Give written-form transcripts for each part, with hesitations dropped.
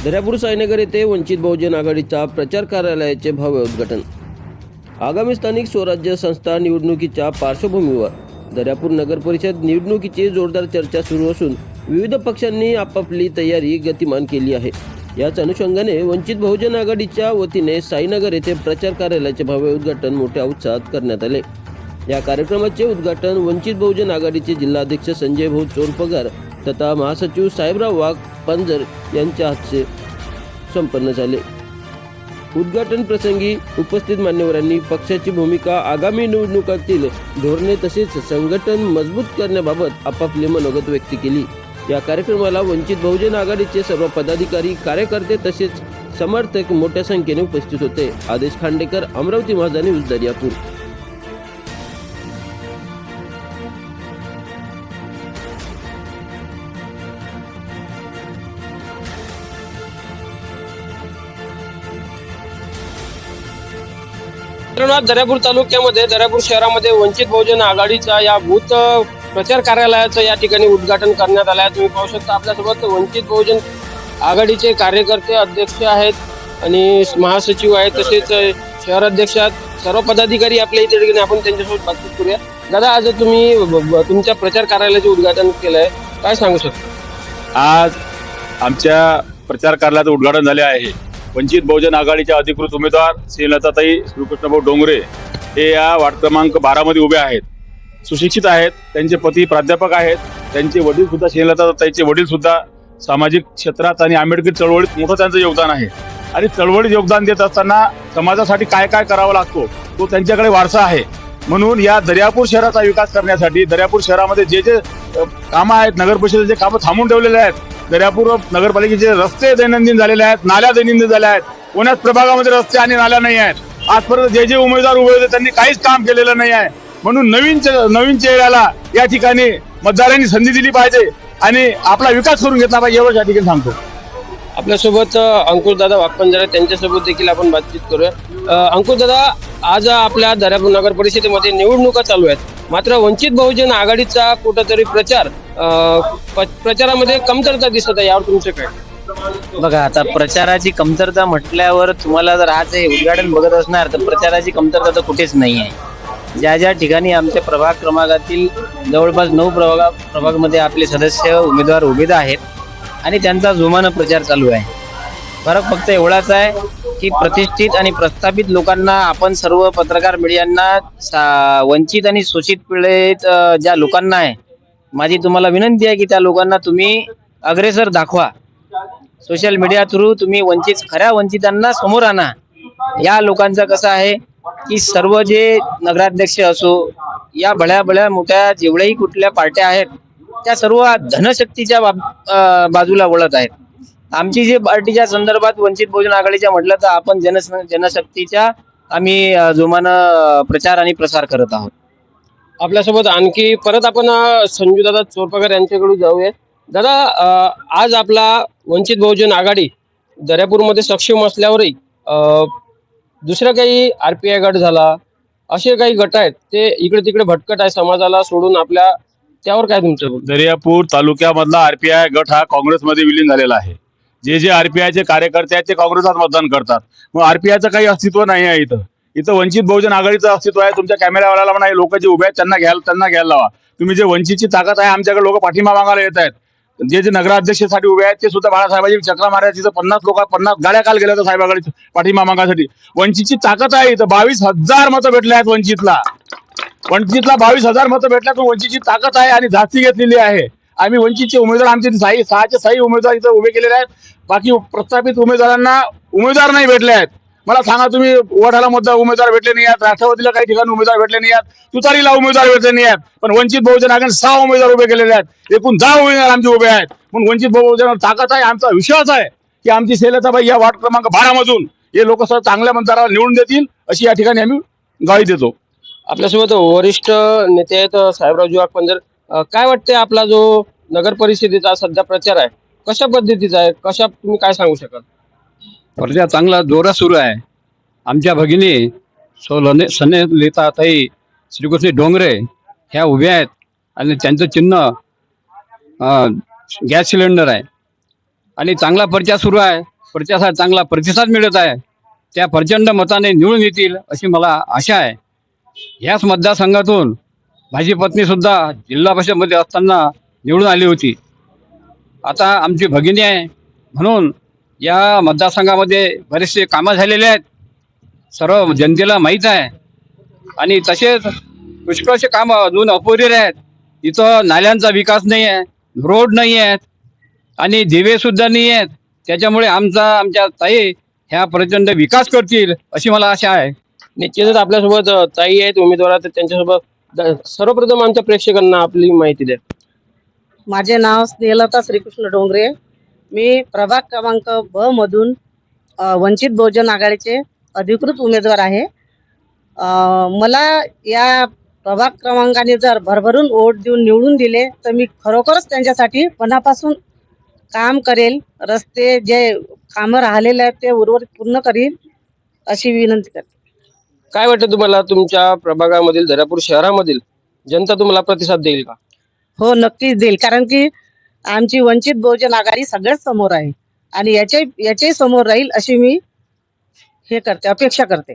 दर्यापूर साईनगर येथे वंचित बहुजन आघाडीचा प्रचार कार्यालयाचे भव्य उद्घाटन। आगामी स्थानिक स्वराज्य संस्था निवडणुकीच्या पार्श्वभूमीवर दर्यापूर नगर परिषद निवडणुकीची जोरदार चर्चा सुरू असून विविध पक्षांनी आपापली तयारी गतिमान केली आहे। याच अनुषंगाने वंचित बहुजन आघाडीच्या वतीने साईनगर येथे प्रचार कार्यालयाचे भव्य उद्घाटन मोठ्या उत्साहात करण्यात आले। या कार्यक्रमाचे उद्घाटन वंचित बहुजन आघाडीचे जिल्हाध्यक्ष संजय भाऊ चोरपगार तथा महासचिव साहेबराव वाघ पंजर यांच्या हस्ते संपन्न झाले। उद्घाटन प्रसंगी उपस्थित मान्यवरांनी पक्षाची भूमिका, आगामी निवडणुकातील धोरणे तसेच संघटन मजबूत करण्याबाबत आपापले मनोगत व्यक्त केली। या कार्यक्रमाला वंचित बहुजन आघाडीचे सर्व पदाधिकारी, कार्यकर्ते तसेच समर्थक मोठ्या संख्येने उपस्थित होते। आदेश खांडेकर, अमरावती माझा न्यूज, दर्यापूर। दर्यापूर तालुक्यामध्ये दर्यापूर शहरामध्ये वंचित बहुजन आघाडीचा या बूथ प्रचार कार्यालयाचं या ठिकाणी उद्घाटन करण्यात आलं आहे। तुम्ही पाहू शकता आपल्यासोबत वंचित बहुजन आघाडीचे कार्यकर्ते, अध्यक्ष आहेत आणि महासचिव आहेत, तसेच शहराध्यक्ष आहेत, सर्व पदाधिकारी आपल्या इथे ठिकाणी आपण त्यांच्यासोबत बातचीत करूया। दादा, आज तुम्ही तुमच्या प्रचार कार्यालयाचे उद्घाटन केलंय, काय सांगू शकता? आज आमच्या प्रचार कार्यालयाचं उद्घाटन झाले आहे। वंचित बहुजन आघाडीच्या अधिकृत उमेदवार श्रीलताताई श्रीकृष्णभाऊ डोंगरे हे या वार्ड क्रमांक 12 मध्ये उभे आहेत। सुशिक्षित आहेत, त्यांचे पती प्राध्यापक आहेत, त्यांचे वडील सुद्धा श्रीलताताईचे वडील सुद्धा सामाजिक क्षेत्रात आणि आंबेडकरी चळवळीत मोठं त्यांचं योगदान आहे आणि चळवळीत योगदान देत असताना समाजासाठी काय काय करावा लागतो तो त्यांच्याकडे वारसा आहे। म्हणून या दर्यापूर शहराचा विकास करण्यासाठी दर्यापूर शहरामध्ये जे जे कामं आहेत, नगर परिषदेचे कामं थांबून ठेवलेले आहेत, दर्यापूर नगरपालिकेचे रस्ते दैनंदिन झालेले आहेत, नाल्या दैनंदिन झाल्या आहेत, पुण्यात प्रभागामध्ये रस्ते आणि नाल्या नाही आहेत। आजपर्यंत जे जे उमेदवार उभे होते त्यांनी काहीच काम केलेलं नाही आहे। म्हणून नवीन चेहऱ्याला या ठिकाणी मतदारांनी संधी दिली पाहिजे आणि आपला विकास करून घेतला पाहिजे, एवढं या ठिकाणी सांगतो। आपल्यासोबत अंकुश दादा वाघपंजर, त्यांच्यासोबत देखील आपण बातचीत करूया। अंकुश दादा, आज आपल्या दर्यापूर नगर परिषदेमध्ये निवडणुका चालू आहेत, मात्र वंचित बहुजन आघाडीचा कुठेतरी प्रचारामध्ये कमतरता दिसत आहे, यावर तुमचे काय? बघा, आता प्रचाराची कमतरता म्हटल्यावर तुम्हाला जर आज हे उद्घाटन बघत असणार तर प्रचाराची कमतरता तर कुठेच नाही आहे। ज्या ज्या ठिकाणी आमच्या प्रभाग क्रमांकातील जवळपास 9 प्रभागमध्ये आपले सदस्य उमेदवार उभे आहेत आणि त्यांचा जोमानं प्रचार चालू आहे। फरक फक्त एवढाच आहे की प्रतिष्ठित आणि प्रस्थापित लोकांना, आपण सर्व पत्रकार मीडियांना वंचित आणि शोषित पीडित ज्या लोकांना आहे, माझी तुम्हाला विनंती आहे की त्या लोकांना तुम्ही अग्रेसर दाखवा। सोशल मीडिया थ्रू तुम्ही खऱ्या वंचितांना समोर आणा। या लोकांचं कसं आहे की सर्व जे नगराध्यक्ष असो या बळ्या मोठ्या जेवढ्याही कुठल्या पार्ट्या आहेत त्या सर्व धनशक्तीच्या बाजूला वळत आहेत। आमची जी पार्टीच्या संदर्भात वंचित बहुजन आघाडीच्या म्हटलं तर आपण जनशक्तीच्या आम्ही जोमानं प्रचार आणि प्रसार करत आहोत। आपल्यासोबत आणखी परत आपण संजू दादा चोरपगार यांच्याकडे जाऊया। दादा, आज आपला वंचित बहुजन आघाडी दर्यापूरमध्ये सक्षम असल्यावरही दुसरा काही RPI गट झाला, असे काही गट आहेत ते इकडे तिकडे भटकट आहे, समाजाला सोडून आपल्या, त्यावर काय तुमचं? दर्यापूर तालुक्यामधला RPI गट हा काँग्रेसमध्ये विलीन झालेला आहे। जे जे RPIचे कार्यकर्ते आहेत ते काँग्रेसात मतदान करतात, मग RPIचं काही अस्तित्व नाही आहे। इथं वंचित बहुजन आघाडीचं अस्तित्व आहे। तुमच्या कॅमेरावाल्याला म्हणा, लोक जे उभे आहेत त्यांना घ्यायला लावा। तुम्ही जे वंचितची ताकद आहे, आमच्याकडे लोक पाठिंबा मागायला येत आहेत। जे जे नगराध्यक्षासाठी उभे आहेत ते सुद्धा बाळासाहेबांची चक्रा मारायची, तिथं 50 गाड्या काल गेल्या होत्या साहेबांकडे पाठिंबा मागासाठी। वंचितची ताकद आहे इथं। 22,000 मतं भेटले आहेत वंचितला 22,000 मतं भेटल्यात। वंचितची ताकद आहे आणि जास्ती घेतलेली आहे। आम्ही वंचितचे उमेदवार, आमचे 6 उमेदवार इथं उभे केलेले आहेत। बाकी प्रस्थापित उमेदवारांना उमेदवार नाही भेटले आहेत। मला सांगा, तुम्ही वडाला उमेदवार भेटले नाही आहेत, राष्ट्रवादीला काही ठिकाणी उमेदवार भेटले नाही आहेत, तुतारीला उमेदवार भेटले नाही आहेत, पण वंचित बहुजन आघाडीने 6 उमेदवार उभे केलेले आहेत। एकूण 10 उमेदवार आमचे उभे आहेत। म्हणून वंचित बहुजन ताकद आहे। आमचा विश्वास आहे की आमची श्रीलताबाई या वार्ड क्रमांक 12 मधून हे लोक चांगल्या मतदाराला निवडून देतील, अशी या ठिकाणी आम्ही ग्वाही देतो। आपल्यासोबत वरिष्ठ नेते आहेत साहेबराव वाघपंजर, काय वाटते आपला जो नगर परिषदेचा सध्या प्रचार आहे कशा पद्धतीचा आहे, तुम्ही काय सांगू शकाल? प्रचार चांगला जोरात सुरू आहे। आमच्या भगिनी सनेताताई श्रीकृष्ण डोंगरे ह्या उभ्या आहेत आणि त्यांचं चिन्ह गॅस सिलेंडर आहे आणि चांगला प्रचार सुरू आहे। प्रचाराचा चांगला प्रतिसाद मिळत आहे त्या प्रचंड मताने निवडून येतील अशी मला आशा आहे. याच मतदारसंघातून माझी पत्नी सुद्धा जिल्हा परिषदमध्ये असताना निवडून आली होती. आता आमची भगिनी आहे म्हणून या मतदारसंघामध्ये बरेचसे कामं झालेले आहेत, सर्व जनतेला माहीत आहे. आणि तसेच पुष्कळसे कामं अजून अपुरे आहेत. इथं नाल्यांचा विकास नाही आहे, रोड नाही आहेत आणि दिवे सुद्धा नाही आहेत. त्याच्यामुळे आमच्या ताई ह्या प्रचंड विकास करतील अशी मला आशा आहे. निश्चितच आपल्यासोबत ताई आहेत उमेदवार, तर त्यांच्यासोबत सर्वप्रथम आमच्या प्रेक्षकांना आपली माहिती द्या. माझे नाव स्नेहलता श्रीकृष्ण डोंगरे. मी प्रभाग क्रमांक ब मधून वंचित बहुजन आघाडीचे अधिकृत उमेदवार आहे. मला या प्रभाग क्रमांकाने जर भरभरून वोट देऊन निवडून दिले तर मी खरोखरच त्यांच्यासाठी मनापासून काम करेल. रस्ते जे कामं राहिलेले आहेत ते उर्वरित पूर्ण करील अशी विनंती करते. काय वाटतं तुम्हाला, तुमच्या प्रभागामधील दर्यापूर शहरामधील जनता तुम्हाला प्रतिसाद देईल का? हो, नक्कीच देईल, कारण की आमची वंचित बहुजन आघाडी सगळ्यात समोर आहे आणि याच्याही समोर राहील अशी मी अपेक्षा करते.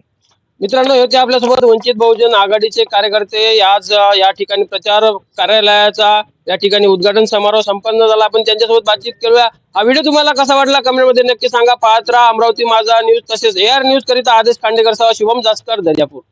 मित्रांनो, होते आपल्यासोबत वंचित बहुजन आघाडीचे कार्यकर्ते. आज या ठिकाणी प्रचार कार्यालयाचा या ठिकाणी उद्घाटन समारोह संपन्न झाला. आपण त्यांच्यासोबत बातचीत करूया. हा व्हिडिओ तुम्हाला कसा वाटला कमेंटमध्ये नक्की सांगा. पाहत राहा अमरावती माझा न्यूज, तसेच AR न्यूज करिता आदेश खांडेकर सह शुभम जास्कर, दर्यापूर.